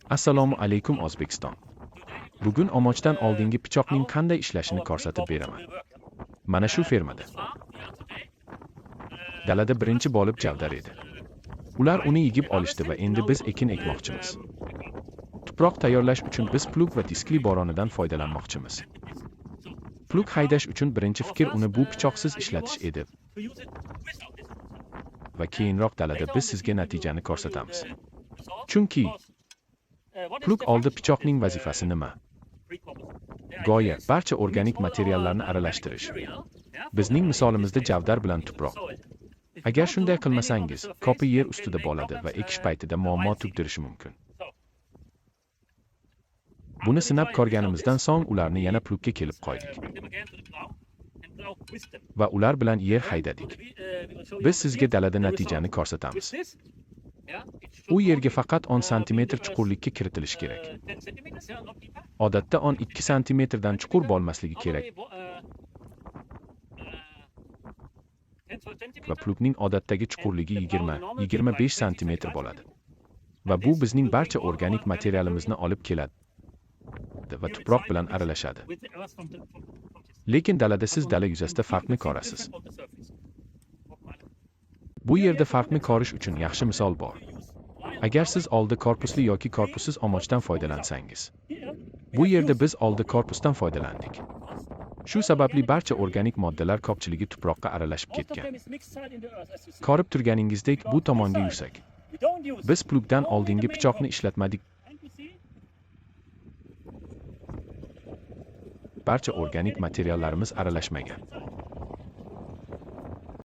Assalomu alaykum O'zbekiston. Bugun omochdan oldingi pichoqning qanday ishlashini ko'rsatib beraman. Mana shu fermada. Dalada birinchi bo'lib javdar edi. Ular uni yigib olishdi va endi biz ekin ekmoqchimiz. Tuproq tayyorlash uchun biz plug va diskli boronidan foydalanmoqchimiz. Plug haydash uchun birinchi fikr uni bu pichoqsiz ishlatish edi. Va keyinroq dalada biz sizga natijani ko'rsatamiz. Chunki plug oldi pichoqning vazifasi nima? Go'yo barcha organik materiallarni aralashtirish. Bizning misolimizda javdar bilan tuproq. Agar shunday qilmasangiz, ko'pi yer ustida bo'ladi va ekish paytida muammo tug'dirishi mumkin. Buni sinab ko'rganimizdan so'ng ularni yana plugga kelib qo'ydik. Va ular bilan yer haydadik. Biz sizga dalada natijani ko'rsatamiz. U yerga faqat 10 cm chuqurlikka kiritilishi kerak. Odatda 12 cm dan chuqur bo'lmasligi kerak. Va plugning odatdagi chuqurligi 20-25 cm bo'ladi. Va bu bizning barcha organik materialimizni olib keladi va tuproq bilan aralashadi. Lekin dalada siz dala yuzasida farqni ko'rasiz. Bu yerda farqni ko'rish uchun yaxshi misol bor. Agar siz oldi korpusli yoki korpussiz omochdan foydalansangiz. Bu yerda biz oldi korpusdan foydalandik. Shu sababli barcha organik moddalar ko'pchiligi tuproqqa aralashib ketgan. Ko'rib turganingizdek bu tomonga yuksak. Biz plugdan oldingi pichoqni ishlatmadik. Barcha organik materiallarimiz aralashmagan.